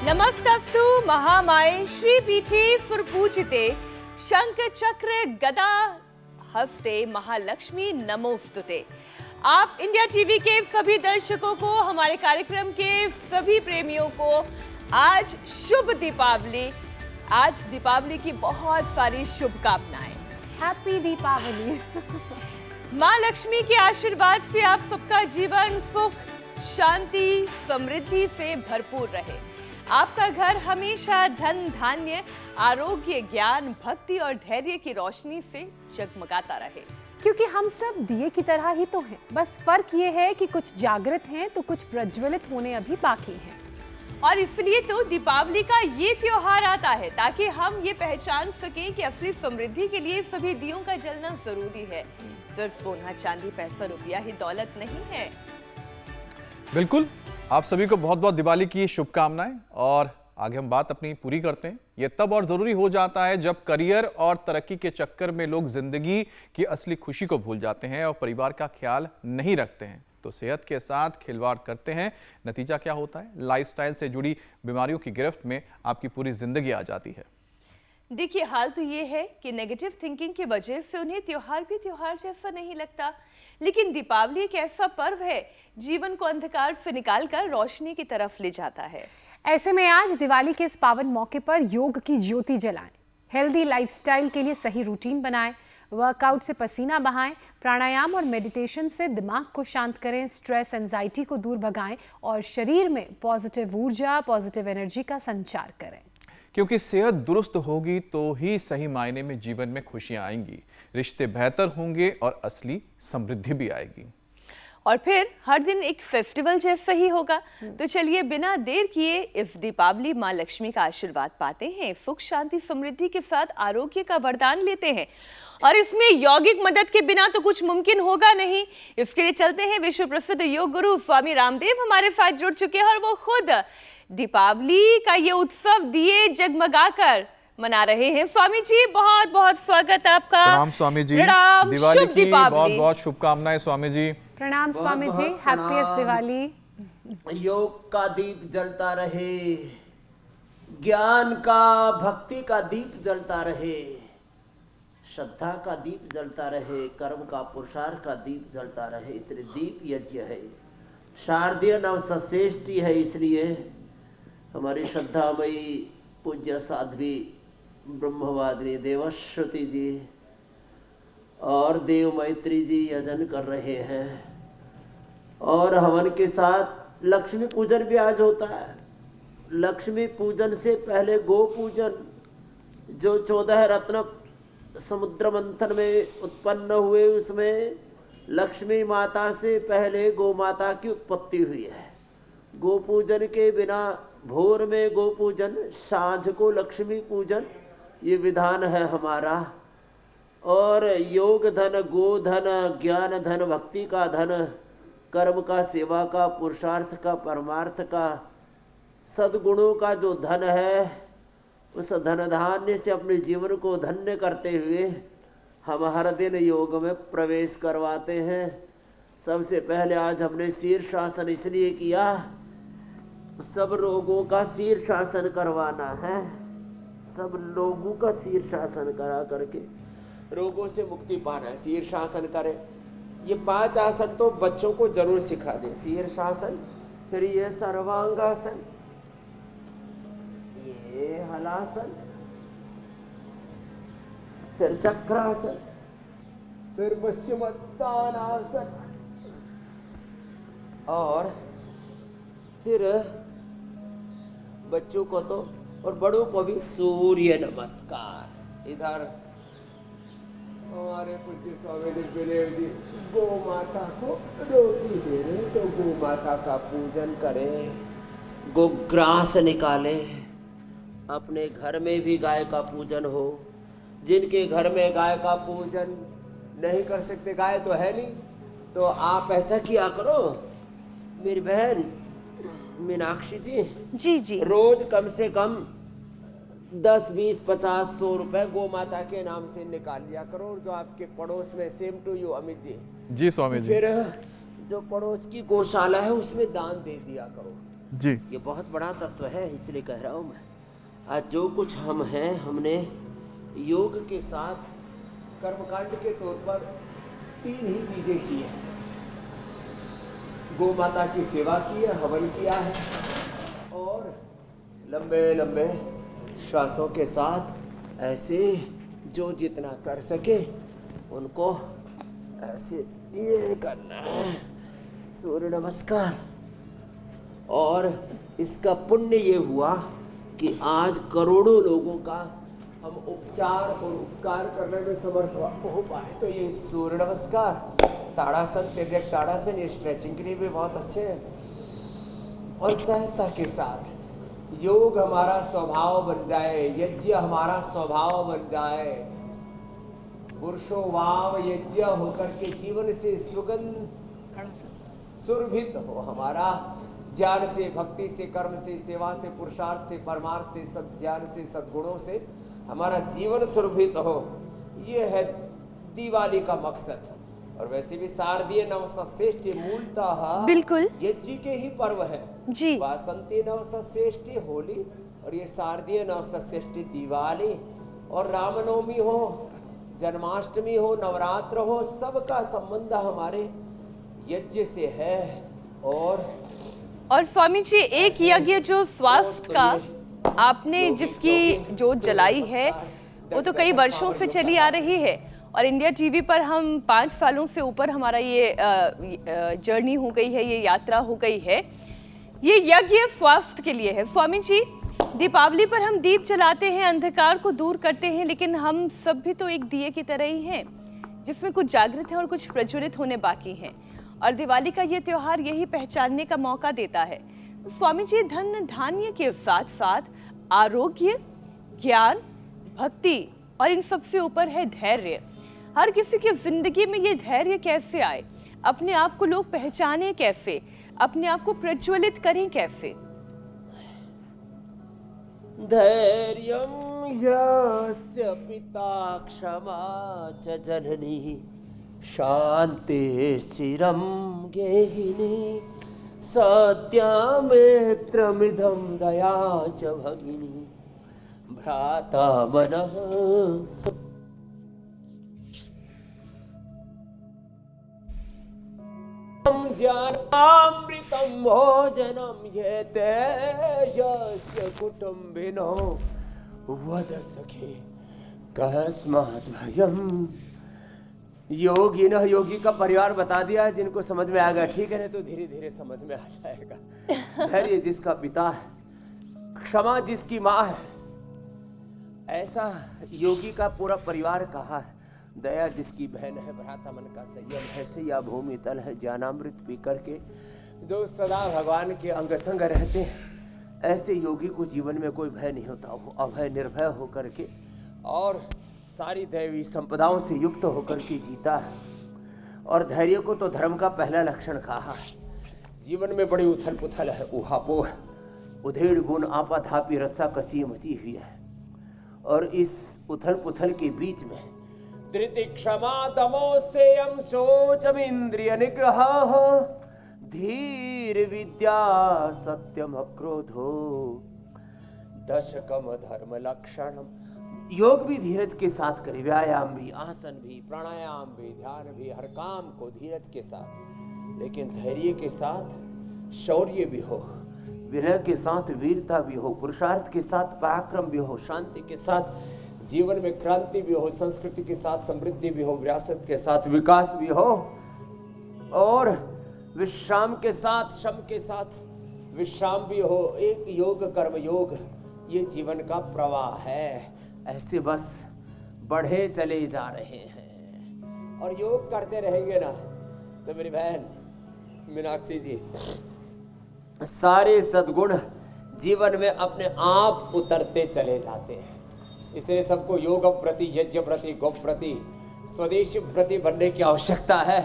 नमस्तस्तु महामाये श्रीपीठे सुरपूजिते शंख चक्र गदा हस्ते महालक्ष्मी नमोस्तुते। आप इंडिया टीवी के सभी दर्शकों को, हमारे कार्यक्रम के सभी प्रेमियों को आज शुभ दीपावली, आज दीपावली की बहुत सारी शुभकामनाएं। हैप्पी दीपावली। माँ लक्ष्मी के आशीर्वाद से आप सबका जीवन सुख, शांति, समृद्धि से भरपूर रहे। आपका घर हमेशा धन, धान्य, आरोग्य, ज्ञान, भक्ति और धैर्य की रोशनी से जगमगाता रहे। क्योंकि हम सब दिए की तरह ही तो हैं, बस फर्क ये है कि कुछ जागृत हैं तो कुछ प्रज्वलित होने अभी बाकी हैं। और इसलिए तो दीपावली का ये त्योहार आता है ताकि हम ये पहचान सकें कि असली समृद्धि के लिए सभी दियों का जलना जरूरी है। सिर्फ सोना, चांदी, पैसा, रुपया ही दौलत नहीं है। बिल्कुल, आप सभी को बहुत बहुत दिवाली की शुभकामनाएं। और आगे हम बात अपनी पूरी करते हैं। ये तब और जरूरी हो जाता है जब करियर और तरक्की के चक्कर में लोग जिंदगी की असली खुशी को भूल जाते हैं और परिवार का ख्याल नहीं रखते हैं, तो सेहत के साथ खिलवाड़ करते हैं। नतीजा क्या होता है? लाइफस्टाइल से जुड़ी बीमारियों की गिरफ्त में आपकी पूरी जिंदगी आ जाती है। देखिए, हाल तो ये है कि नेगेटिव थिंकिंग की वजह से उन्हें त्योहार भी त्योहार जैसा नहीं लगता। लेकिन दीपावली एक ऐसा पर्व है जीवन को अंधकार से निकालकर रोशनी की तरफ ले जाता है। ऐसे में आज दिवाली के इस पावन मौके पर योग की ज्योति जलाएं, हेल्दी लाइफस्टाइल के लिए सही रूटीन बनाएं, वर्कआउट से पसीना बहाएं, प्राणायाम और मेडिटेशन से दिमाग को शांत करें, स्ट्रेस, एंजाइटी को दूर भगाएं और शरीर में पॉजिटिव ऊर्जा, पॉजिटिव एनर्जी का संचार करें। क्योंकि सेहत दुरुस्त होगी तो ही सही मायने में जीवन में खुशियां आएंगी, रिश्ते बेहतर होंगे और असली समृद्धि भी आएगी। और फिर हर दिन एक फेस्टिवल जैसा ही होगा। तो चलिए बिना देर किए इस दीपावली माँ लक्ष्मी का आशीर्वाद पाते हैं, सुख, शांति, समृद्धि के साथ आरोग्य का वरदान लेते हैं। और इसमें यौगिक मदद के बिना तो कुछ मुमकिन होगा नहीं। इसके लिए चलते हैं विश्व प्रसिद्ध योग गुरु स्वामी रामदेव हमारे साथ जुड़ चुके हैं और वो खुद दीपावली का ये उत्सव दिए जगमगाकर मना रहे हैं। स्वामी जी, बहुत बहुत स्वागत आपका। प्रणाम स्वामी जी, प्रणाम, दिवाली शुभ की दीपावली। बहुत बहुत शुभकामनाएं स्वामी जी। प्रणाम स्वामी जी, हैप्पीएस्ट दिवाली। योग का दीप जलता रहे, ज्ञान का, भक्ति का दीप जलता रहे, श्रद्धा का दीप जलता रहे, कर्म का, पुरुषार्थ का दीप जलता रहे। इसलिए दीप यज्ञ है, शारदीय नवसश्रेष्ठी है। इसलिए हमारी श्रद्धामयी पूज्य साध्वी ब्रह्मवादिनी देवश्रुति जी और देव मैत्री जी यजन कर रहे हैं। और हवन के साथ लक्ष्मी पूजन भी आज होता है। लक्ष्मी पूजन से पहले गो पूजन, जो 14 रत्न समुद्र मंथन में उत्पन्न हुए, उसमें लक्ष्मी माता से पहले गो माता की उत्पत्ति हुई है। गो पूजन के बिना भोर में गो पूजन, सांझ को लक्ष्मी पूजन, ये विधान है हमारा। और योग धन, गो धन, ज्ञान धन, भक्ति का धन, कर्म का, सेवा का, पुरुषार्थ का, परमार्थ का, सद्गुणों का जो धन है, उस धन धान्य से अपने जीवन को धन्य करते हुए हम हर दिन योग में प्रवेश करवाते हैं। सबसे पहले आज हमने शीर्षासन इसलिए किया, सब रोगों का शीर्षासन करवाना है। सब लोगों का शीर्षासन करा करके रोगों से मुक्ति पाना है। शीर्षासन करें। ये 5 आसन तो बच्चों को जरूर सिखा दें। शीर्षासन, फिर ये सर्वांगासन, ये हलासन, फिर चक्रासन, फिर पश्चिमोत्तानासन और फिर बच्चों को तो और बड़ों को भी सूर्य नमस्कार। इधर हमारे पूज्य स्वामी दिग्विजय जी गो माता को रोटी दे रहे, तो गो माता का पूजन करें, गोग्रास निकालें। अपने घर में भी गाय का पूजन हो। जिनके घर में गाय का पूजन नहीं कर सकते, गाय तो है नहीं, तो आप ऐसा किया करो मेरी बहन मीनाक्षी जी जी, रोज कम से कम 10, 20, 50, 100 रुपए गो माता के नाम से निकाल लिया करो। जो आपके पड़ोस में, same to you Amit ji. जी स्वामी जी। फिर जो पड़ोस की गौशाला है उसमें दान दे दिया करो। जी ये बहुत बड़ा तत्व है, इसलिए कह रहा हूँ मैं। आज जो कुछ हम हैं, हमने योग के साथ कर्मकांड के तौर पर 3 ही चीजें की है। गौ माता की सेवा की है, हवन किया है, और लंबे लंबे श्वासों के साथ ऐसे जो जितना कर सके उनको ऐसे ये करना है, सूर्य नमस्कार। और इसका पुण्य ये हुआ कि आज करोड़ों लोगों का हम उपचार और उपकार करने में समर्थ हो पाए। तो ये सूर्य नमस्कार, ताड़ासन, तिर्यक ताड़ासन, ये स्ट्रेचिंग के लिए भी बहुत अच्छे हैं। और सहजता के साथ योग हमारा स्वभाव बन जाए, यज्ञ हमारा स्वभाव बन जाए, पुरुषो वाव यज्ञ होकर के जीवन से सुगंध सुरभित हो हमारा, ज्ञान से, भक्ति से, कर्म से, सेवा से, पुरुषार्थ से, परमार्थ से, सद्ज्ञान से, सद्गुणों से हमारा जीवन सुरभित हो। ये है दिवाली का मकसद। और वैसे भी शारदीय नवसश्रेष्ठी मूलतः बिल्कुल यज्ञ के ही पर्व है जी। वासंती नवसश्रेष्ठी होली, और ये शारदीय नवसश्रेष्ठी दिवाली। और रामनवमी हो, जन्माष्टमी हो, नवरात्र हो, सबका संबंध हमारे यज्ञ से है। और स्वामी जी, एक यज्ञ जो स्वास्थ्य का आपने जिसकी जोत जलाई है वो तो कई वर्षों से चली आ रही है, और इंडिया टीवी पर हम 5 सालों से ऊपर हमारा ये जर्नी हो गई है, ये यात्रा हो गई है। ये यज्ञ स्वास्थ्य के लिए है। स्वामी जी, दीपावली पर हम दीप जलाते हैं, अंधकार को दूर करते हैं, लेकिन हम सब भी तो एक दिए की तरह ही हैं जिसमें कुछ जागृत है और कुछ प्रज्वलित होने बाकी हैं। और दिवाली का ये त्योहार यही पहचानने का मौका देता है। स्वामी जी, धन धान्य के साथ साथ आरोग्य, ज्ञान, भक्ति और इन सबसे ऊपर है धैर्य। हर किसी की जिंदगी में ये धैर्य कैसे आए, अपने आप को लोग पहचाने कैसे, अपने आप को प्रज्वलित करें कैसे? धैर्यं यस्य पिता क्षमा च जननी शांति चिरं गेहिनी सत्यामित्रमिदं दया च भगिनी भ्राता मनः ज्ञानामृतं भोजनं येते यस्य कुटुम्बिनो वद सखे कस्मात् भयम्। योगी न योगी का परिवार बता दिया, जिनको समझ में आ गया ठीक है, नहीं तो धीरे धीरे समझ में आ जाएगा। धैर्य जिसका पिता है, क्षमा जिसकी माँ है, ऐसा योगी का पूरा परिवार कहा है। दया जिसकी बहन है, भ्राता मन का संयम है, सैया भूमि तल है, ज्ञानामृत पी करके जो सदा भगवान के अंग संग रहते हैं, ऐसे योगी को जीवन में कोई भय नहीं होता। वो अभय निर्भय होकर के और सारी दैवी संपदाओं से युक्त होकर के जीता है। और धैर्य को तो धर्म का पहला लक्षण कहा है। जीवन में बड़ी उथल पुथल है, उहापोह, उधेड़ गुण आपा धापी रस्सा कसी मची हुई है। और इस उथल पुथल के बीच में धृति क्षमा दमो सेयम शोचम इंद्रिय निग्रह धीर विद्या सत्यम अक्रोधो दशकम धर्म लक्षणम। योग भी धीरज के साथ करे, व्यायाम भी, आसन भी, प्राणायाम भी, ध्यान भी, हर काम को धीरज के साथ, लेकिन धैर्य के साथ शौर्य भी हो, विनय के साथ वीरता भी हो, पुरुषार्थ के साथ पराक्रम भी हो, शांति के साथ जीवन में क्रांति भी हो, संस्कृति के साथ समृद्धि भी हो, विरासत के साथ विकास भी हो, और विश्राम के साथ, श्रम के साथ विश्राम भी हो। एक योग कर्म योग, ये जीवन का प्रवाह है। ऐसे बस बढ़े चले जा रहे हैं। और योग करते रहेंगे ना तो मेरी बहन मीनाक्षी जी, सारे सद्गुण जीवन में अपने आप उतरते चले जाते हैं। इसलिए सबको योग प्रति, यज्ञ प्रति, गौ प्रति, स्वदेशी प्रति बनने की आवश्यकता है।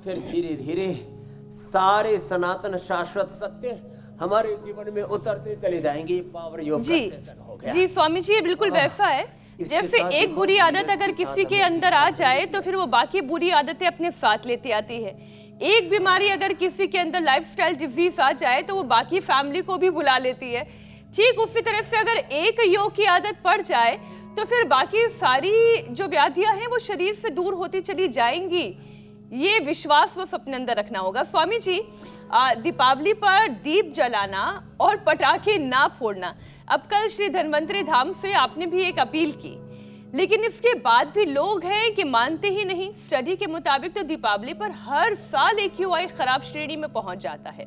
फिर धीरे धीरे सारे सनातन शाश्वत सत्य हमारे जीवन में उतरते चले जाएंगे। पावर योग का सेशन हो गया। जी स्वामी जी, ये बिल्कुल वैसा है जैसे एक बुरी आदत अगर किसी के अंदर आ जाए तो फिर वो बाकी बुरी आदतें अपने साथ लेती आती है। एक बीमारी अगर किसी के अंदर लाइफस्टाइल डिजीज आ जाए तो वो बाकी फैमिली को भी बुला लेती है। ठीक उसी तरह से अगर एक योग की आदत पड़ जाए तो फिर बाकी सारी जो व्याधियां हैं वो शरीर से दूर होती चली जाएंगी। ये विश्वास बस अपने अंदर रखना होगा। स्वामी जी, दीपावली पर दीप जलाना और पटाखे ना फोड़ना, अब कल श्री धन्वंतरी धाम से आपने भी एक अपील की, लेकिन इसके बाद भी लोग हैं कि मानते ही नहीं। स्टडी के मुताबिक तो दीपावली पर हर साल AQI खराब श्रेणी में पहुंच जाता है।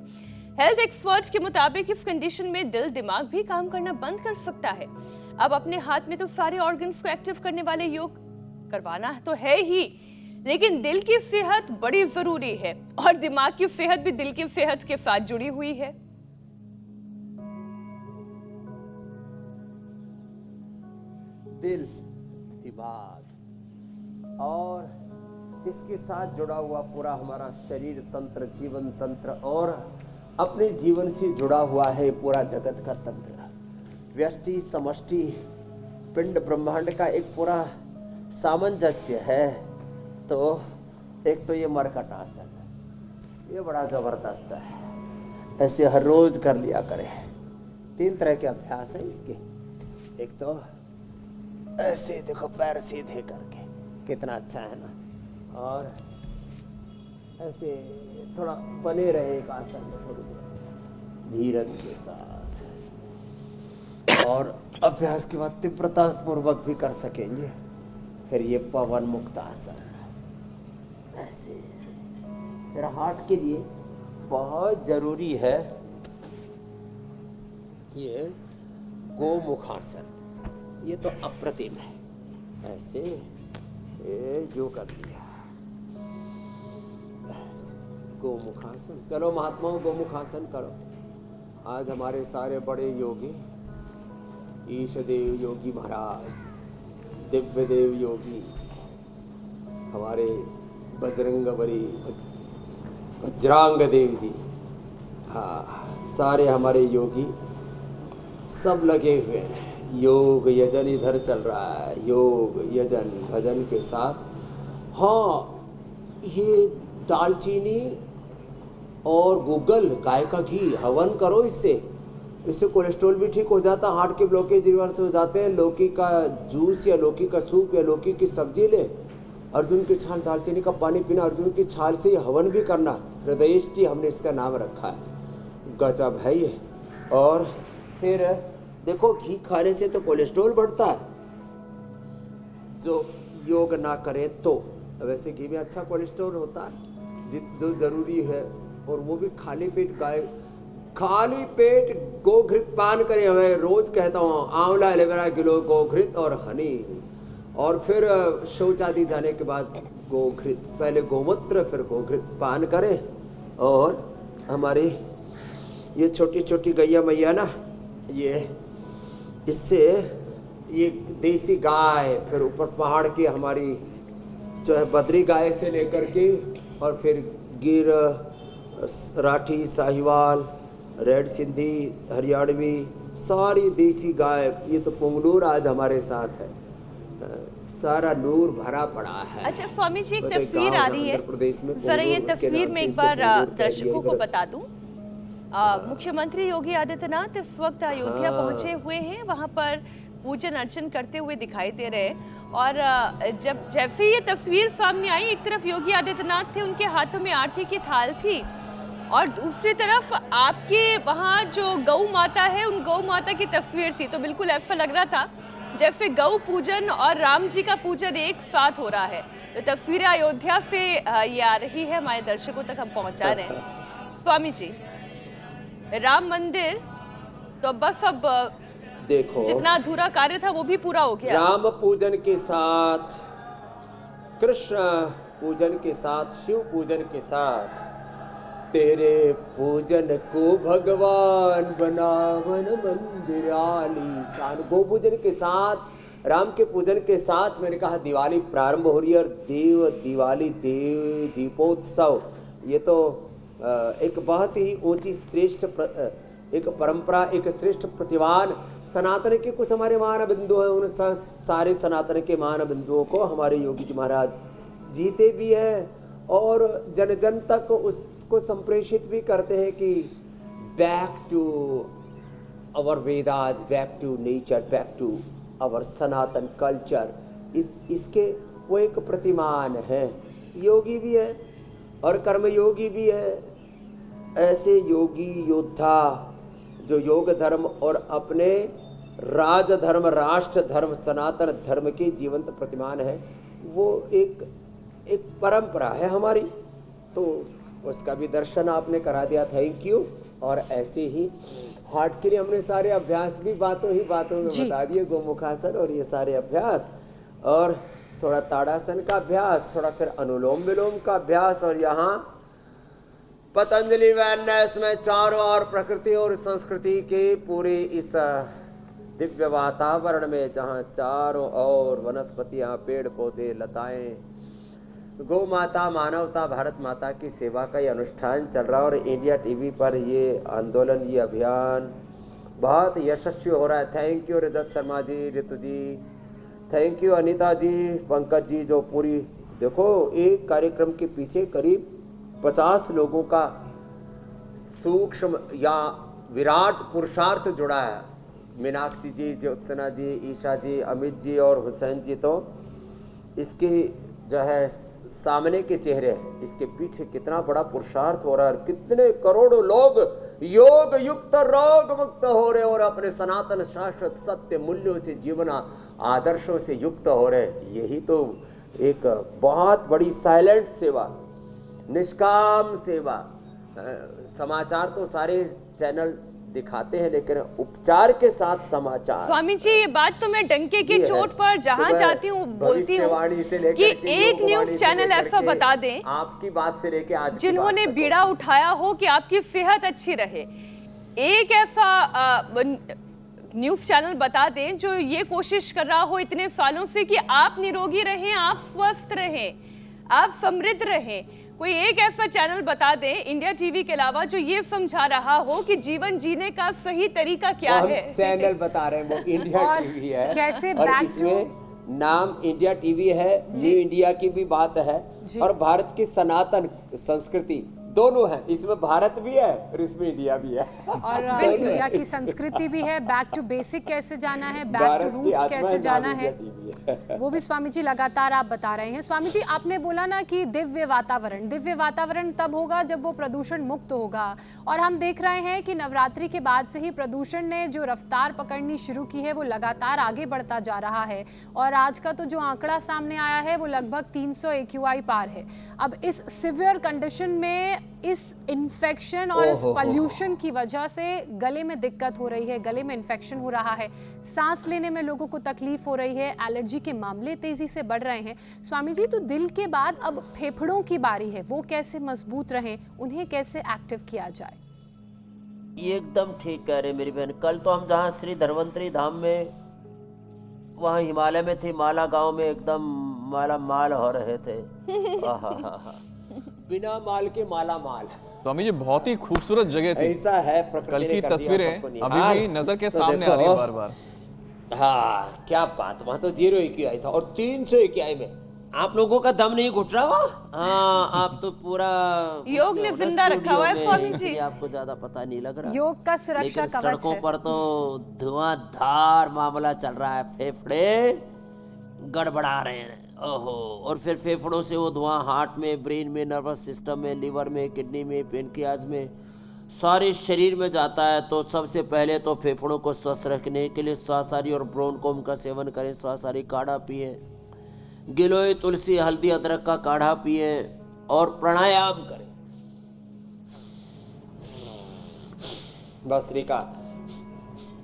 हेल्थ एक्सपर्ट्स के मुताबिक इस कंडीशन में दिल दिमाग भी काम करना बंद कर सकता है। अब अपने हाथ में तो सारे ऑर्गन्स को एक्टिव करने वाले योग करवाना तो है ही, लेकिन दिल की सेहत बड़ी जरूरी है और दिमाग की सेहत भी दिल की सेहत के साथ जुड़ी हुई है। दिल, दिमाग और इसके साथ जुड़ा हुआ पूरा हमारा शरीर तंत्र, जीवन तंत्र और अपने जीवन से जुड़ा हुआ है पूरा जगत का तंत्र। व्यष्टि समष्टि पिंड ब्रह्मांड का एक पूरा सामंजस्य है। तो एक तो ये मरकट आसन, ये बड़ा जबरदस्त है, ऐसे हर रोज कर लिया करें। 3 तरह के अभ्यास है इसके। एक तो ऐसे देखो पैर सीधे करके, कितना अच्छा है ना, और ऐसे थोड़ा बने रहे एक आसन में थोड़ी देर धीरज के साथ, और अभ्यास के बाद तीव्रता पूर्वक भी कर सकेंगे। फिर ये पवन मुक्त आसन ऐसे। फिर हार्ट के लिए बहुत जरूरी है ये गोमुखासन। ये तो अप्रतिम है। ऐसे ये जो कर लिया, ऐसे गोमुखासन। चलो महात्माओं, गोमुखासन करो। आज हमारे सारे बड़े योगी, ईशदेव योगी महाराज, दिव्य देव योगी, हमारे बजरंगबली वज्रांग देव जी, हाँ, सारे हमारे योगी सब लगे हुए हैं। योग यजन इधर चल रहा है, योग यजन भजन के साथ। हाँ, ये दालचीनी और गूगल, गाय का घी, हवन करो। इससे कोलेस्ट्रॉल भी ठीक हो जाता, हार्ट के ब्लॉकेज रिवर्स हो जाते हैं। लौकी का जूस या लौकी का सूप या लौकी की सब्जी ले, अर्जुन की छाल, दालचीनी का पानी पीना, अर्जुन की छाल से हवन भी करना। हृदयेष्टि हमने इसका नाम रखा है। गजब है ये। और फिर देखो, घी खाने से तो कोलेस्ट्रॉल बढ़ता है, जो योग ना करे तो। वैसे घी में अच्छा कोलेस्ट्रॉल होता है जो जरूरी है, और वो भी खाली पेट। खाली पेट गोघृत पान करें। मैं रोज कहता हूँ, आंवला, एलोवेरा, गिलो, गोघृत और हनी। और फिर शौच आदि जाने के बाद गोघृत, पहले गोमूत्र फिर गोघृत पान करें। और हमारी ये छोटी छोटी गैया मैया ना, ये इससे ये देसी गाय, फिर ऊपर पहाड़ की हमारी जो है बद्री गाय से लेकर के, और फिर गिर, राठी, साहिवाल, रेड सिंधी, हरियाणवी, सारी देसी गाय। ये तो पुंगनूर आज हमारे साथ है, सारा नूर भरा पड़ा है। अच्छा स्वामी जी, एक तस्वीर आ रही है, जरा ये तस्वीर में एक बार दर्शकों को बता दूं। मुख्यमंत्री योगी आदित्यनाथ इस वक्त अयोध्या पहुंचे हुए हैं, वहां पर पूजन अर्चन करते हुए दिखाई दे रहे हैं। और जब जैसे ये तस्वीर सामने आई, एक तरफ योगी आदित्यनाथ थे, उनके हाथों में आरती की थाल थी, और दूसरी तरफ आपके वहाँ जो गौ माता है, उन गौ माता की तस्वीर थी। तो बिल्कुल ऐसा लग रहा था जैसे गौ पूजन और राम जी का पूजन एक साथ हो रहा है। तो तस्वीरें अयोध्या से ये आ रही है, हमारे दर्शकों तक हम पहुंचा रहे हैं। स्वामी जी, राम मंदिर तो बस अब देखो, जितना अधूरा कार्य था वो भी पूरा हो गया। राम पूजन के साथ, कृष्ण पूजन के साथ, शिव पूजन के साथ, तेरे पूजन को भगवान बनावन मंदिर आलीशान। गो पूजन के साथ, राम के पूजन के साथ मैंने कहा दिवाली प्रारंभ हो रही है। और दिवाली, देव दीपोत्सव, ये तो एक बहुत ही ऊंची श्रेष्ठ एक परंपरा, एक श्रेष्ठ प्रतिभान सनातन के कुछ हमारे मान बिंदु हैं। उन सारे सनातन के मान बिंदुओं को हमारे योगी जी महाराज जीते भी हैं और जन जन तक उसको संप्रेषित भी करते हैं कि back to our Vedas, back to nature, back to our Sanatan culture. इसके वो एक प्रतिमान है, योगी भी है और कर्मयोगी भी है। ऐसे योगी योद्धा जो योग धर्म और अपने राज धर्म, राष्ट्र धर्म, सनातन धर्म के जीवंत प्रतिमान है, वो एक परंपरा है हमारी, तो उसका भी दर्शन आपने करा दिया, थैंक यू। और ऐसे ही हार्ट के लिए हमने सारे अभ्यास भी बातों में बता दिए, गोमुखासन और ये सारे अभ्यास, और थोड़ा ताड़ासन का अभ्यास, थोड़ा फिर अनुलोम विलोम का अभ्यास, और यहाँ पतंजलि वैलनेस में चारों ओर प्रकृति और संस्कृति के पूरे इस दिव्य वातावरण में, जहाँ चारों ओर वनस्पतियाँ, पेड़ पौधे, लताएं, गौ माता, मानवता, भारत माता की सेवा का ये अनुष्ठान चल रहा है। और इंडिया टीवी पर ये आंदोलन, ये अभियान बहुत यशस्वी हो रहा है। Thank you Rajat Sharma ji, Ritu ji, thank you Anita ji, Pankaj ji, जो पूरी देखो एक कार्यक्रम के पीछे करीब 50 लोगों का सूक्ष्म या विराट पुरुषार्थ जुड़ा है। मीनाक्षी जी, ज्योत्सना जी, ईशा जी, अमित जी और हुसैन जी, तो इसके जो है सामने के चेहरे हैं, इसके पीछे कितना बड़ा पुरुषार्थ हो रहा है, कितने करोड़ों लोग योग युक्त रोग मुक्त हो रहे और अपने सनातन शाश्वत सत्य मूल्यों से, जीवन आदर्शों से युक्त हो रहे। यही तो एक बहुत बड़ी साइलेंट सेवा, निष्काम सेवा। समाचार तो सारे चैनल दिखाते हैं, लेकिन उपचार के साथ समाचार। स्वामी जी, ये बात तो मैं डंके की चोट पर जहां जाती हूँ बोलती हूँ कि एक न्यूज चैनल ऐसा बता दें, आपकी बात से लेके आज जिन्होंने बीड़ा उठाया हो कि आपकी सेहत अच्छी रहे, एक ऐसा न्यूज चैनल बता दें जो ये कोशिश कर रहा हो इतने सालों से कि आप निरोगी रहें, आप स्वस्थ रहें, आप समृद्ध रहें। कोई एक ऐसा चैनल बता दें इंडिया टीवी के अलावा जो ये समझा रहा हो कि जीवन जीने का सही तरीका क्या है। चैनल बता रहे हैं वो इंडिया टीवी है, कैसे और बैक इसमें नाम इंडिया टीवी है, न्यू इंडिया की भी बात है, और भारत की सनातन संस्कृति दोनों है, इसमें भारत भी है और इसमें इंडिया भी है, और इंडिया की संस्कृति भी है। बैक टू बेसिक कैसे जाना है, बैक टू रूट्स कैसे जाना है, वो भी स्वामी जी लगातार आप बता रहे हैं। स्वामी जी, आपने बोला ना कि दिव्य वातावरण तब होगा जब वो प्रदूषण मुक्त होगा, और हम देख रहे हैं कि नवरात्रि के बाद से ही प्रदूषण ने जो रफ्तार पकड़नी शुरू की है वो लगातार आगे बढ़ता जा रहा है, और आज का तो जो आंकड़ा सामने आया है वो लगभग 300 AQI पार है। अब इस सिवियर कंडीशन में, इस इन्फेक्शन और इस पॉल्यूशन की वजह से गले में दिक्कत हो रही है, गले में इन्फेक्शन हो रहा है, सांस लेने में लोगों को तकलीफ हो रही है, एलर्जी के मामले तेजी से बढ़ रहे हैं। स्वामी जी, तो दिल के बाद अब फेफड़ों की बारी है, वो कैसे मजबूत रहें, उन्हें कैसे एक्टिव किया जाए? एकदम ठीक कह रहे मेरी बहन। कल तो हम जहाँ श्री धन्वंतरी धाम में, वहाँ हिमालय में थे, माला गांव में एकदम माला माल हो रहे थे। बिना माल के माला माल। स्वामी जी, बहुत ही खूबसूरत जगह थी, ऐसा है प्रकृति कल की ने कर दिया तस्वीरें सबको अभी निहाल। भी नजर के तो सामने आ रही है बार बार। हाँ, क्या बात, वहाँ तो 0 AQI था और 300 AQI में आप लोगों का दम नहीं घुट रहा हुआ। हाँ, आप तो पूरा योग ने जिंदा रखा हुआ है स्वामी जी, इसलिए आपको ज्यादा पता नहीं लग रहा। योग का सुरक्षा लेकिन कवच सड़कों है। पर तो धुआंधार मामला चल रहा है, फेफड़े गड़बड़ा रहे हैं। ओहो, और फिर फेफड़ों से वो धुआं हार्ट में, ब्रेन में, नर्वस सिस्टम में, लिवर में, किडनी में, पेनक्रियाज में, सारे शरीर में जाता है। तो सबसे पहले तो फेफड़ों को स्वस्थ रखने के लिए स्वासारी और ब्रोनकोम का सेवन करें। स्वासारी काढ़ा पिए, गिलोय, तुलसी, हल्दी, अदरक का काढ़ा पिए और प्राणायाम करें। भस्त्रिका,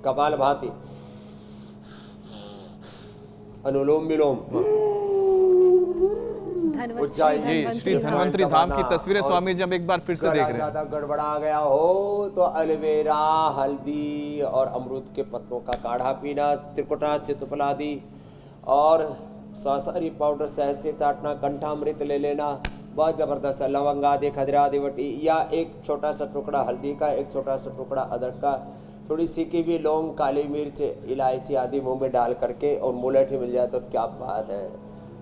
कपालभाति, अनुलोम विलोम। ये श्री धन्वंतरी धाम की तस्वीरें स्वामी जी हम एक बार फिर से देख रहे हैं। ज्यादा गड़बड़ा गया हो तो एलोवेरा, हल्दी और अमरूद के पत्तों का काढ़ा पीना, त्रिकुटा, सितुपलादि और स्वासारी पाउडर शहद से चाटना, कंठामृत ले लेना, बहुत जबरदस्त है। लवंग आदि, खजरा आदि वटी, या एक छोटा सा टुकड़ा हल्दी का, एक छोटा सा टुकड़ा अदरक का, थोड़ी सीखी हुई लौंग, काली मिर्च, इलायची आदि मुंह में डाल करके और मुलेठी मिल जाए तो क्या बात है।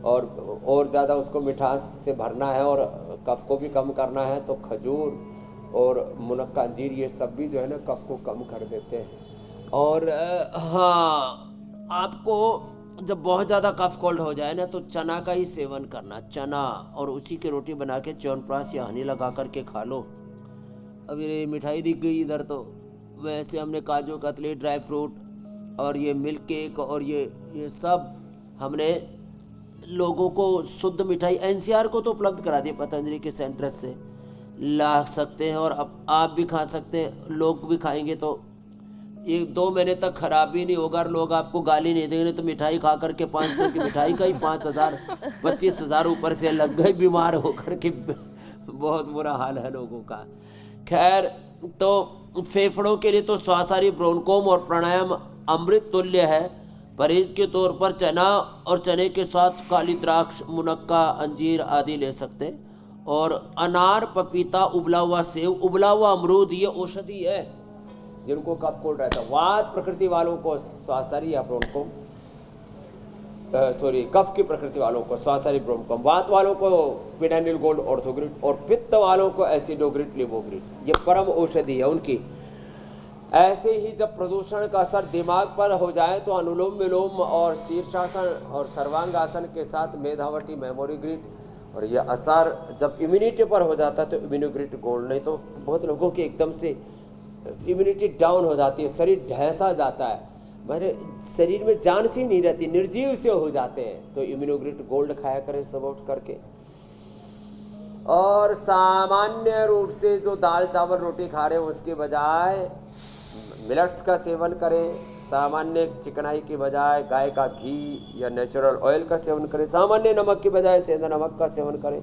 और ज़्यादा उसको मिठास से भरना है और कफ को भी कम करना है तो खजूर और मुनक्का अंजीर ये सब भी जो है ना कफ को कम कर देते हैं। और हाँ, आपको जब बहुत ज़्यादा कफ कोल्ड हो जाए ना तो चना का ही सेवन करना, चना और उसी की रोटी बना के च्यवनप्राश या हनी लगा करके खा लो। अब ये मिठाई दिख गई इधर, तो वैसे हमने काजू कतली, ड्राई फ्रूट और ये मिल्क केक और ये सब हमने लोगों को शुद्ध मिठाई एनसीआर को तो उपलब्ध करा दी, पतंजलि के सेंटर से ला सकते हैं और अब आप भी खा सकते हैं। लोग भी खाएंगे तो 1-2 महीने तक खराब भी नहीं होगा और लोग आपको गाली नहीं देंगे। तो मिठाई खा करके 500 की मिठाई का ही 5,000 25,000 ऊपर से लग गए, बीमार होकर के बहुत बुरा हाल है लोगों का। खैर, तो फेफड़ों के लिए तो स्वासारी ब्रोनकोम और प्राणायाम अमृत तुल्य है। परहेज के तौर पर चना और चने के साथ काली द्राक्ष, मुनक्का, अंजीर आदि ले सकते हैं। और अनार, पपीता, उबला हुआ सेव, उबला हुआ अमरूद ये औषधि है जिनको कफ कोल्ड रहता है। वात प्रकृति वालों को स्वासारी या ब्रोनकोम, कफ की प्रकृति वालों को स्वासारी ब्रोनकोम, वात वालों को पिडानिल गोल्ड ऑर्थोग्रिड और पित्त वालों को एसिडोग्रिड लिवोग्रिड, ये परम औषधि है उनकी। ऐसे ही जब प्रदूषण का असर दिमाग पर हो जाए तो अनुलोम विलोम और शीर्षासन और सर्वांगासन के साथ मेधावटी मेमोरी ग्रिड, और ये असर जब इम्यूनिटी पर हो जाता है तो इम्यूनोग्रिड गोल्ड। नहीं तो बहुत लोगों की एकदम से इम्यूनिटी डाउन हो जाती है, शरीर ढैसा जाता है, मेरे शरीर में जान सी नहीं रहती, निर्जीव से हो जाते हैं। तो इम्यूनोग्रिड गोल्ड खाया करें सब उठ करके। और सामान्य रूप से जो दाल चावल रोटी खा रहे हैं उसके बजाय मिलेट्स का सेवन करें। सामान्य चिकनाई की बजाय गाय का घी या नेचुरल ऑयल का सेवन करें। सामान्य नमक की बजाय सेंधा नमक का सेवन करें।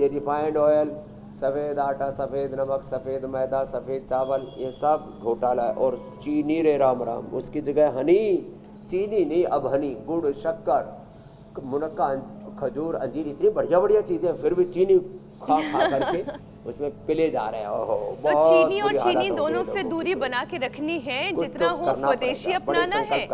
ये रिफाइंड ऑयल, सफ़ेद आटा, सफ़ेद नमक, सफ़ेद मैदा, सफ़ेद चावल, ये सब घोटाला है। और चीनी रे राम राम, उसकी जगह हनी, चीनी नहीं अब हनी, गुड़, शक्कर, मुनक्का, खजूर, अंजीर, इतनी बढ़िया बढ़िया चीज़ें, फिर भी चीनी खा करके उसमें पिले जा रहे हैं। तो चीनी और चीनी दोनों से दूरी बना के रखनी है, जितना हो स्वदेशी अपनाना है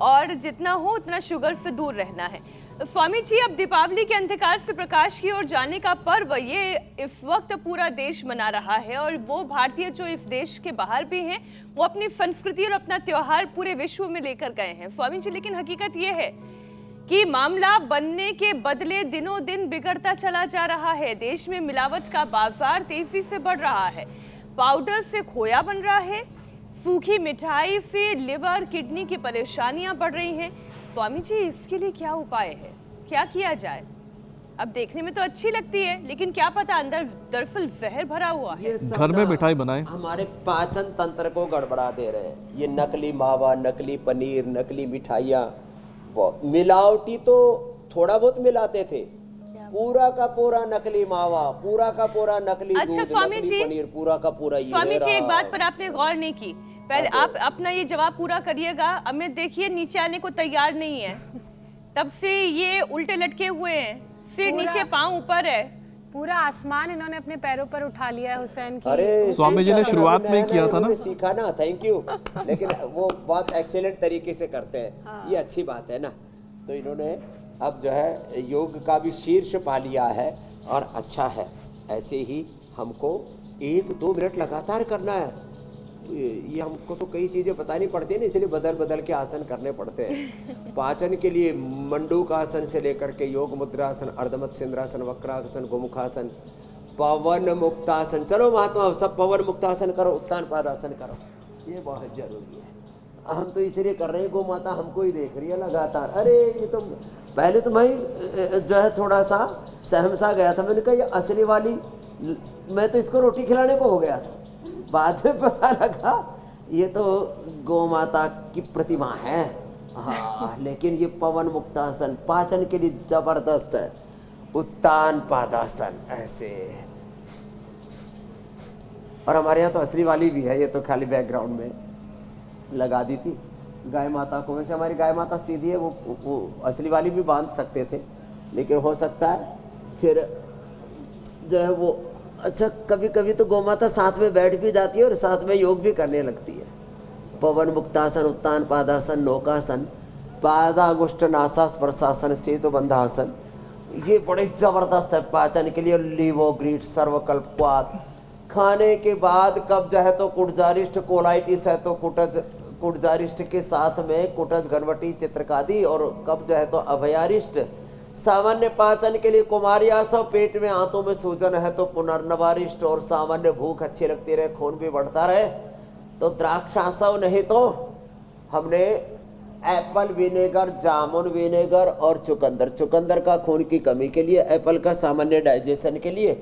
और जितना हो उतना शुगर से दूर रहना है। स्वामी जी, अब दीपावली के अंधकार से प्रकाश की ओर जाने का पर्व ये इस वक्त पूरा देश मना रहा है और वो भारतीय जो इस देश के बाहर भी हैं वो अपनी संस्कृति और अपना त्योहार पूरे विश्व में लेकर गए हैं। स्वामी जी, लेकिन हकीकत ये है कि मामला बनने के बदले दिनों दिन बिगड़ता चला जा रहा है। देश में मिलावट का बाजार तेजी से बढ़ रहा है, पाउडर से खोया बन रहा है, सूखी मिठाई से लिवर, किडनी की परेशानियां बढ़ रही हैं। स्वामी जी, इसके लिए क्या उपाय है, क्या किया जाए? अब देखने में तो अच्छी लगती है लेकिन क्या पता अंदर दरअसल जहर भरा हुआ है। घर में मिठाई बनाएं, हमारे पाचन तंत्र को गड़बड़ा दे रहे हैं। ये नकली मावा, नकली पनीर, नकली मिठाइयाँ, मिलावटी तो थोड़ा बहुत मिलाते थे, पूरा का पूरा नकली मावा, पूरा का पूरा नकली दूध, नकली पनीर, पूरा का पूरा ये। स्वामी जी, एक बात पर आपने गौर नहीं की, पहले आप अपना ये जवाब पूरा करिएगा। अमित देखिए नीचे आने को तैयार नहीं है, तब से ये उल्टे लटके हुए हैं, सिर नीचे पांव ऊपर है, पूरा आसमान इन्होंने अपने पैरों पर उठा लिया है हुसैन की। अरे स्वामी जी ने शुरुआत में किया था ना, सीखा ना, थैंक यू। लेकिन वो बहुत एक्सीलेंट तरीके से करते हैं, ये अच्छी बात है ना। तो इन्होंने अब जो है योग का भी शीर्ष पा लिया है और अच्छा है। ऐसे ही हमको 1-2 मिनट लगातार करना है। ये हमको तो कई चीज़ें बतानी पड़ती है ना, इसलिए बदल बदल के आसन करने पड़ते हैं। पाचन के लिए मंडूक आसन से लेकर के योग मुद्रासन, अर्धमत सिंद्रासन, वक्रासन, गोमुखासन, पवन मुक्तासन। चलो महात्मा सब पवन मुक्तासन करो, उत्तान पादासन करो, ये बहुत जरूरी है। हम तो इसलिए कर रहे हैं, गौ माता हमको ही देख रही है लगातार। अरे ये तो पहले तो मैं जो है थोड़ा सा सहम सा गया था, मैंने कहा ये असली वाली, मैं तो इसको रोटी खिलाने को हो गया था, बाद में पता लगा ये तो गौ माता की प्रतिमा है। हाँ, लेकिन ये पवन मुक्तासन पाचन के लिए जबरदस्त है। उत्तान पादासन ऐसे, और हमारे यहाँ तो असली वाली भी है, ये तो खाली बैकग्राउंड में लगा दी थी गाय माता को। वैसे हमारी गाय माता सीधी है, वो असली वाली भी बांध सकते थे, लेकिन हो सकता है फिर जो है वो, अच्छा कभी कभी तो गौ माता साथ में बैठ भी जाती है और साथ में योग भी करने लगती है। पवन मुक्तासन, उत्तान पादासन, नौकासन, पादागुष्ठ नासास प्रशासन सेतु बंधासन, ये बड़े जबरदस्त है पाचन के लिए। लीवोग्रीट सर्वकल्पवात, खाने के बाद कब्ज है तो कुटजारिष्ट, कोलाइटिस है तो कुटजारिष्ट के साथ में कुटज घनवटी चित्रकादि, और कब्ज है तो अभयारिष्ट। सामान्य पाचन के लिए कुमारियासव, पेट में आंतों में सूजन है तो पुनर्नवारिष्ट, और सामान्य भूख अच्छी लगती रहे, खून भी बढ़ता रहे तो द्राक्षासव। नहीं तो हमने एप्पल विनेगर, जामुन विनेगर और चुकंदर, चुकंदर का खून की कमी के लिए, एप्पल का सामान्य डाइजेशन के लिए,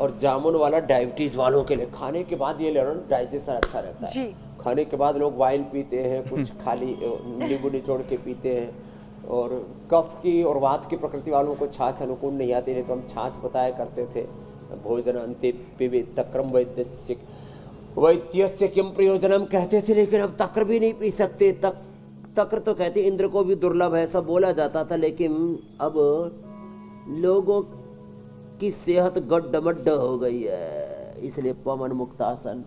और जामुन वाला डायबिटीज वालों के लिए। खाने के बाद ये लेना, डाइजेशन अच्छा रहता है। खाने के बाद लोग वाइन पीते हैं, कुछ खाली नींबू निचोड़ के पीते हैं, और कफ की और वात की प्रकृति वालों को छाछ अनुकूल नहीं आती, नहीं तो हम छाछ बताया करते थे। भोजन अंते पिबेत तक्रम वैद्यस्य किम प्रयोजनम कहते थे, लेकिन अब तक्र भी नहीं पी सकते। तक्र तो कहते इंद्र को भी दुर्लभ है, सब बोला जाता था, लेकिन अब लोगों की सेहत गड्ढमड्ढ हो गई है। इसलिए पवन मुक्तासन,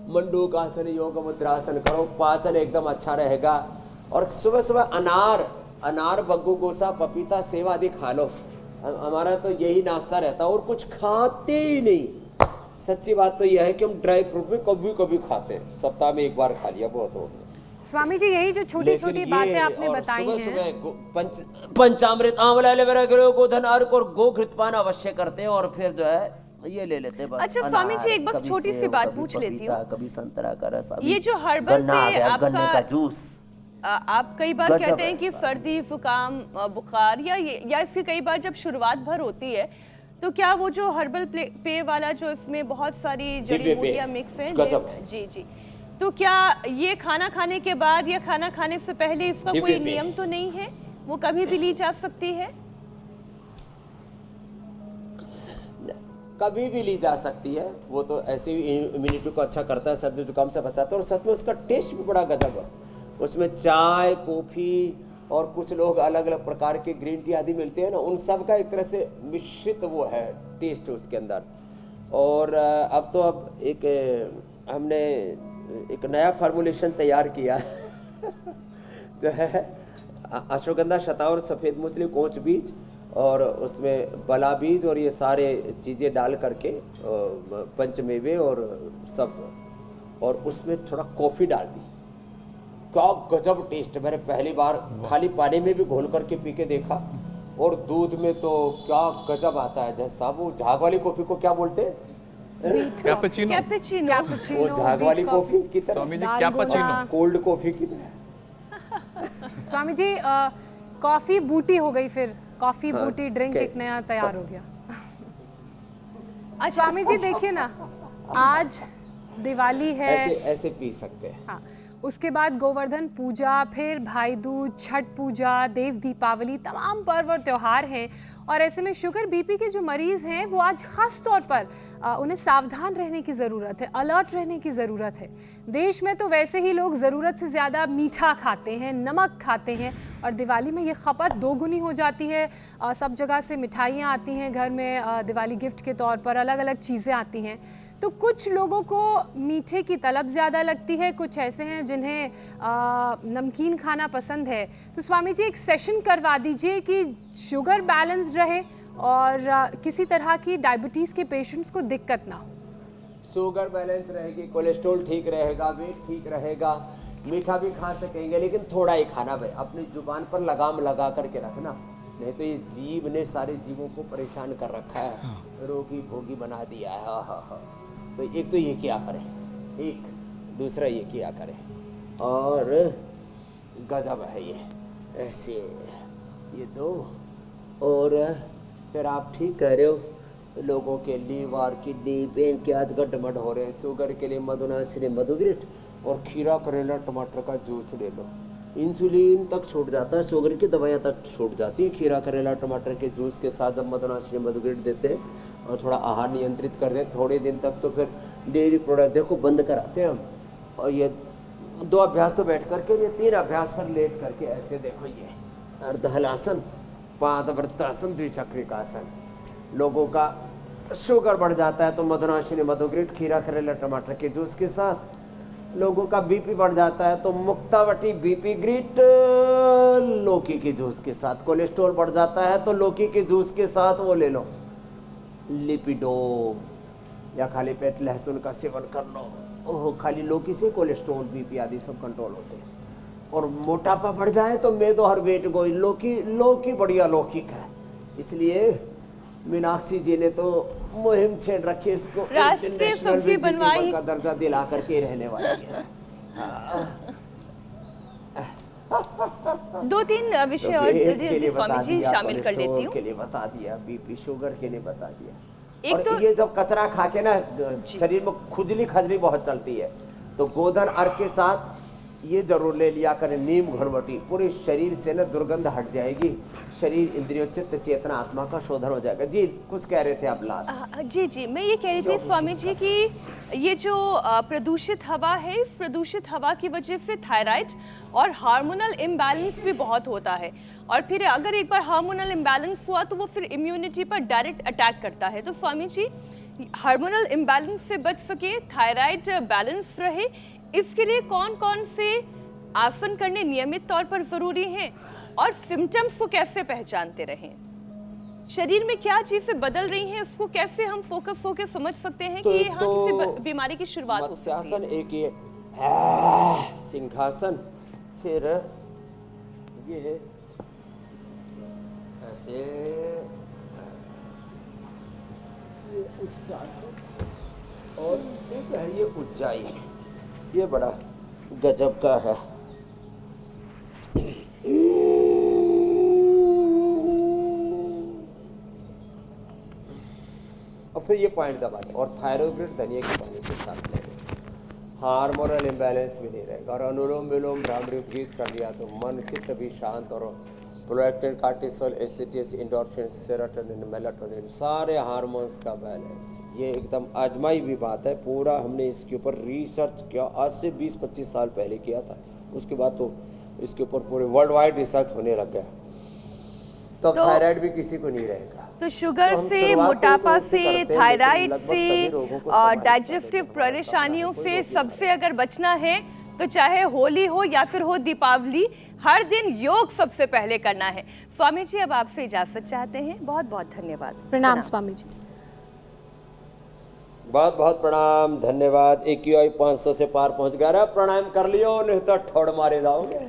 मंडूकासन, योग मुद्रासन करो, पाचन एकदम अच्छा रहेगा। और सुबह सुबह अनार बग्गू गोसा, पपीता, सेव आदि खा लो। हमारा तो यही नाश्ता रहता है, और कुछ खाते ही नहीं। सच्ची बात तो यह है कि हम ड्राई फ्रूट भी कभी कभी खाते हैं, सप्ताह में एक बार खा लिया, बहुत हो गया। स्वामी जी, यही जो छोटी छोटी बातें आपने बताई हैं, सुबह पंचामृत, आंवला, एलोवेरा, गोधन, अर्क और गोघृतपान अवश्य करते हैं, और फिर जो है ये ले लेते हैं बस। अच्छा स्वामी जी, एक बस छोटी सी बात पूछ लेती हूँ, कभी संतरा का रस, ये जो हर्बल पे गन्ने का जूस, आप कई बार कहते हैं कि सर्दी, जुकाम, बुखार या इसकी कई बार जब शुरुआत भर होती है, तो क्या वो जो हर्बल पे वाला जो इसमें बहुत सारी जड़ी बूटियां मिक्स हैं, जी जी, तो क्या ये खाना खाने के बाद या खाना खाने से पहले इसका कोई नियम तो नहीं है, वो कभी भी ली जा सकती है? कभी भी ली जा सकती है, वो तो ऐसे ही इम्यूनिटी को अच्छा करता है, सर्दी जुकाम से बचाता है, और सच में उसका टेस्ट भी बड़ा गजब है। उसमें चाय, कॉफ़ी और कुछ लोग अलग अलग प्रकार के ग्रीन टी आदि मिलते हैं ना, उन सब का एक तरह से मिश्रित वो है टेस्ट उसके अंदर। और अब हमने एक नया फार्मूलेशन तैयार किया जो है अश्वगंधा, शतावर, सफ़ेद मूसली, कोच बीज और उसमें बला बीज और ये सारे चीज़ें डाल करके पंचमेवे और सब, और उसमें थोड़ा कॉफ़ी डाल दी। क्या गजब टेस्ट! मैंने पहली बार खाली पानी में भी घोल करके पी के देखा, और दूध में तो क्या गजब आता है। जैसा वो झाग वाली कॉफ़ी को क्या बोलते हैं? कैपेचिनो। वो झाग वाली कॉफ़ी की तरह, Swami ji cappuccino, cold coffee की तरह। स्वामी जी, कॉफी बूटी हो गई, फिर कॉफी बूटी ड्रिंक एक नया तैयार हो गया। स्वामी जी देखिए ना, आज दिवाली है, ऐसे पी सकते हैं। हाँ, उसके बाद गोवर्धन पूजा, फिर भाई दूज, छठ पूजा, देव दीपावली, तमाम पर्व और त्योहार हैं। और ऐसे में शुगर बीपी के जो मरीज हैं वो आज खास तौर पर उन्हें सावधान रहने की ज़रूरत है, अलर्ट रहने की ज़रूरत है। देश में तो वैसे ही लोग ज़रूरत से ज़्यादा मीठा खाते हैं, नमक खाते हैं, और दिवाली में ये खपत दोगुनी हो जाती है। सब जगह से मिठाइयाँ आती हैं घर में, दिवाली गिफ्ट के तौर पर अलग अलग चीज़ें आती हैं। तो कुछ लोगों को मीठे की तलब ज़्यादा लगती है, कुछ ऐसे हैं जिन्हें नमकीन खाना पसंद है। तो स्वामी जी एक सेशन करवा दीजिए कि शुगर बैलेंस्ड रहे और किसी तरह की डायबिटीज़ के पेशेंट्स को दिक्कत ना हो। शुगर बैलेंस रहेगी, कोलेस्ट्रॉल ठीक रहेगा, वेट ठीक रहेगा, मीठा भी खा सकेंगे, लेकिन थोड़ा ही खाना भाई, अपनी जुबान पर लगाम लगा करके रखना, नहीं तो ये जीभ ने सारे जीवों को परेशान कर रखा है, रोगी भोगी बना दिया है। हाँ। तो एक तो ये किया करें, एक दूसरा ये किया करें, और गजब है ये, ऐसे ये दो। और फिर आप ठीक कह रहे हो, लोगों के लीवर, किडनी, पेन के आज गड्ढमड हो रहे हैं। शुगर के लिए मधुनाशिनी, मधुग्रिट और खीरा, करेला, टमाटर का जूस ले लो, इंसुलिन तक छूट जाता है, शुगर की दवाइयाँ तक छूट जाती है। खीरा, करेला, टमाटर के जूस के साथ जब मधुनाशिनी, मधुग्रिट देते हैं और थोड़ा आहार नियंत्रित कर दें थोड़े दिन तक, तो फिर डेयरी प्रोडक्ट देखो बंद कराते हैं हम। और ये 2 अभ्यास तो बैठ करके, ये 3 अभ्यास पर लेट करके ऐसे देखो, ये अर्धहलासन, पादवृत्तासन, द्विचक्रिकासन। लोगों का शुगर बढ़ जाता है तो मधुनाशिनी, मधुग्रिट, खीरा, करेला, टमाटर के जूस के साथ लोगों का बीपी बढ़ जाता है तो मुक्तावटी बीपी ग्रीट लौकी के जूस के साथ, कोलेस्ट्रॉल बढ़ जाता है तो लौकी के जूस के साथ वो ले लो लिपिडोम, या खाली पेट लहसुन का सेवन कर लो। ओह, खाली लौकी से कोलेस्ट्रॉल बीपी आदि सब कंट्रोल होते हैं। और मोटापा बढ़ जाए तो मेदो हर वेट गोई, लौकी बढ़िया लौकिक है। इसलिए मीनाक्षी जी ने तो मुहिम छेड़ रखी इसको, राष्ट्रीय इंटरनेशनल सब्जी बनवाई वेजिटेबल का दर्जा दिला करके रहने वाली है। 2-3 विषय और वेट के लिए स्वामी बता जी दिया, शामिल कर कोलेस्ट्रॉल लेती हूँ। के लिए बता दिया, बीपी शुगर के लिए बता दिया। एक और तो ये जब कचरा खा के ना शरीर में खुजली खजली बहुत चलती है, तो गोधन अर्क के साथ ये जरूर ले लिया करें नीम घुलवटी, पूरे शरीर से ना दुर्गंध हट जाएगी, शरीर इंद्रियों चित्त चेतना आत्मा का शोधन हो जाएगा। जी कुछ कह रहे थे आप लास्ट। जी मैं ये कह रही थी स्वामी जी कि ये जो प्रदूषित हवा है, इस प्रदूषित हवा की वजह से थायराइड और हार्मोनल इम्बैलेंस भी बहुत होता है, और फिर अगर एक बार हार्मोनल इम्बैलेंस हुआ तो वो फिर इम्यूनिटी पर डायरेक्ट अटैक करता है। तो स्वामी जी हार्मोनल इम्बैलेंस से बच सके, थायराइड बैलेंस रहे, इसके लिए कौन कौन से आसन करने नियमित तौर पर जरूरी हैं, और सिम्टम्स को कैसे पहचानते रहें, शरीर में क्या चीजें बदल रही हैं, उसको कैसे हम फोकस होकर समझ सकते हैं कि ये यहाँ किसी बीमारी की शुरुआत हो सकती है। मत्स्यासन एक ये सिंहासन, फिर ये ऐसे ये उच्चासन, और एक है ये उज्जाई, ये बड़ा गजब का है। और फिर ये पॉइंट दबा दें और थायरोग्रिड धनिया के पानी के साथ ले लें, हार्मोनल इम्बैलेंस भी नहीं रहेगा। और अनुलोम विलोम भ्रामरी ब्रीथ कर लिया तो मन चित्त भी शांत, और प्रोलैक्टिन, कार्टिसोल, एसिटिस, एंडोर्फिन, सेरोटोनिन, मेलाटोनिन, सारे हार्मोन्स का बैलेंस, ये एकदम आजमाई भी बात है। पूरा हमने इसके ऊपर रिसर्च किया, आज से 20-25 साल पहले किया था, उसके बाद तो इसके ऊपर पूरे वर्ल्ड वाइड रिसर्च होने लग गया। तो अब थायराइड भी किसी को नहीं रहेगा। तो शुगर हम से, शुरुआत मोटापा तो से, करते हैं, थायराइड लेकिन से लगभग सभी रोगों को और समाप्त डाइजेस्टिव करने के बाद परेशानियों कोई से रोग नहीं सबसे अगर बचना है तो चाहे होली हो या फिर हो दीपावली, हर दिन योग सबसे पहले करना है। स्वामी जी अब आपसे इजाजत चाहते हैं, बहुत बहुत धन्यवाद। प्रणाम स्वामी जी। बहुत बहुत प्रणाम, धन्यवाद। AQI 500 से पार पहुंच गया। प्राणायाम कर लियो, नहीं तो ठोड़ मारे जाओगे।